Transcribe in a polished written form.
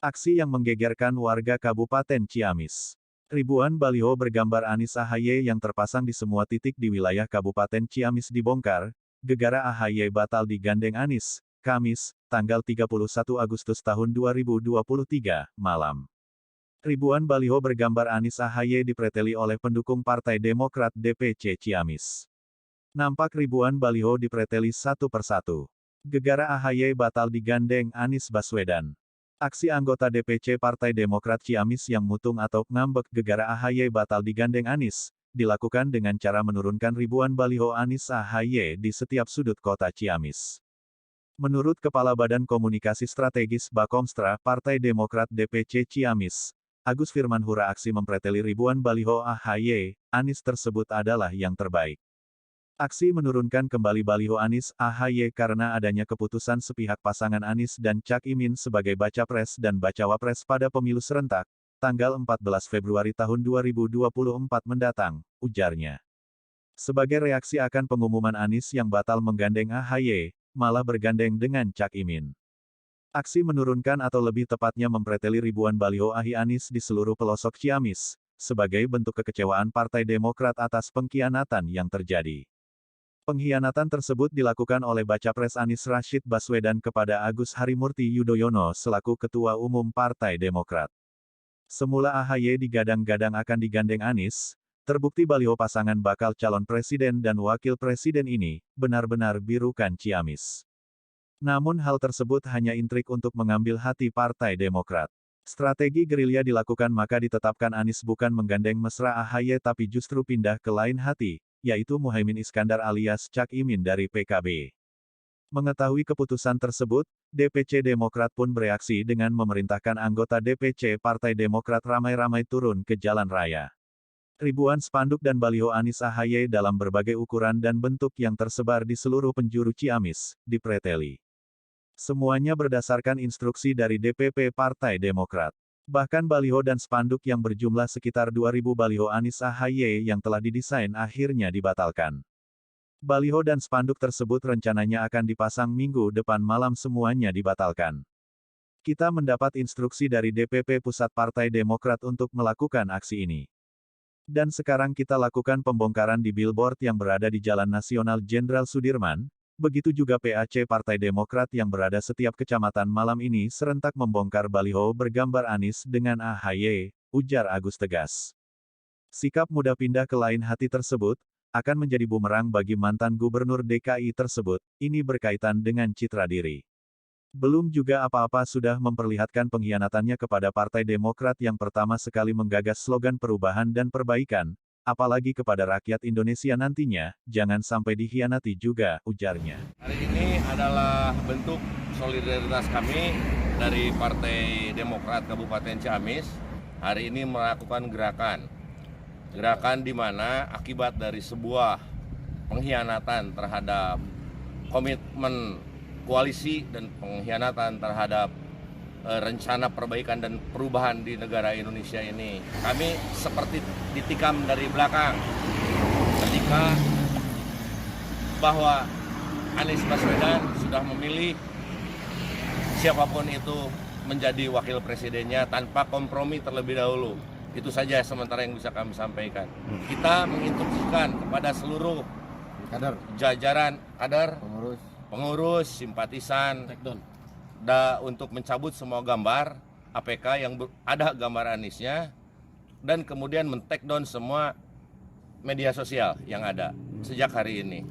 Aksi yang menggegerkan warga Kabupaten Ciamis. Ribuan baliho bergambar Anies AHY yang terpasang di semua titik di wilayah Kabupaten Ciamis dibongkar, gegara AHY batal digandeng Anies, Kamis, tanggal 31 Agustus tahun 2023, malam. Ribuan baliho bergambar Anies AHY dipreteli oleh pendukung Partai Demokrat DPC Ciamis. Nampak ribuan baliho dipreteli satu persatu. Gegara AHY batal digandeng Anies Baswedan. Aksi anggota DPC Partai Demokrat Ciamis yang mutung atau ngambek gegara AHY batal digandeng Anies, dilakukan dengan cara menurunkan ribuan baliho Anies AHY di setiap sudut kota Ciamis. Menurut Kepala Badan Komunikasi Strategis Bakomstra Partai Demokrat DPC Ciamis, Agus Firmansyah, aksi mempreteli ribuan baliho AHY, Anies tersebut adalah yang terbaik. Aksi menurunkan kembali baliho Anies AHY karena adanya keputusan sepihak pasangan Anies dan Cak Imin sebagai baca pres dan bacawa pres pada pemilu serentak, tanggal 14 Februari tahun 2024 mendatang, ujarnya. Sebagai reaksi akan pengumuman Anies yang batal menggandeng AHY, malah bergandeng dengan Cak Imin. Aksi menurunkan atau lebih tepatnya mempreteli ribuan baliho AHY Anies di seluruh pelosok Ciamis, sebagai bentuk kekecewaan Partai Demokrat atas pengkhianatan yang terjadi. Pengkhianatan tersebut dilakukan oleh baca pres Anies Rashid Baswedan kepada Agus Harimurti Yudhoyono selaku Ketua Umum Partai Demokrat. Semula AHY digadang-gadang akan digandeng Anies, terbukti baliho pasangan bakal calon presiden dan wakil presiden ini, benar-benar birukan Ciamis. Namun hal tersebut hanya intrik untuk mengambil hati Partai Demokrat. Strategi gerilya dilakukan maka ditetapkan Anies bukan menggandeng mesra AHY tapi justru pindah ke lain hati, yaitu Muhaimin Iskandar alias Cak Imin dari PKB. Mengetahui keputusan tersebut, DPC Demokrat pun bereaksi dengan memerintahkan anggota DPC Partai Demokrat ramai-ramai turun ke jalan raya. Ribuan spanduk dan baliho Anies AHY dalam berbagai ukuran dan bentuk yang tersebar di seluruh penjuru Ciamis, dipreteli. Semuanya berdasarkan instruksi dari DPP Partai Demokrat. Bahkan baliho dan spanduk yang berjumlah sekitar 2.000 baliho Anies AHY yang telah didesain akhirnya dibatalkan. Baliho dan spanduk tersebut rencananya akan dipasang minggu depan malam semuanya dibatalkan. Kita mendapat instruksi dari DPP Pusat Partai Demokrat untuk melakukan aksi ini. Dan sekarang kita lakukan pembongkaran di billboard yang berada di Jalan Nasional Jenderal Sudirman. Begitu juga PAC Partai Demokrat yang berada setiap kecamatan malam ini serentak membongkar baliho bergambar Anies dengan AHY, ujar Agus tegas. Sikap mudah pindah ke lain hati tersebut, akan menjadi bumerang bagi mantan gubernur DKI tersebut, ini berkaitan dengan citra diri. Belum juga apa-apa sudah memperlihatkan pengkhianatannya kepada Partai Demokrat yang pertama sekali menggagas slogan perubahan dan perbaikan, apalagi kepada rakyat Indonesia nantinya, jangan sampai dikhianati juga, ujarnya. Hari ini adalah bentuk solidaritas kami dari Partai Demokrat Kabupaten Ciamis. Hari ini melakukan gerakan. Gerakan di mana akibat dari sebuah pengkhianatan terhadap komitmen koalisi dan pengkhianatan terhadap rencana perbaikan dan perubahan di negara Indonesia ini. Kami seperti ditikam dari belakang ketika bahwa Anies Baswedan sudah memilih siapapun itu menjadi wakil presidennya tanpa kompromi terlebih dahulu. Itu saja sementara yang bisa kami sampaikan. Kita menginstruksikan kepada seluruh kader, jajaran kader, pengurus, simpatisan, untuk mencabut semua gambar APK yang ada gambar Aniesnya dan kemudian men-take down semua media sosial yang ada sejak hari ini.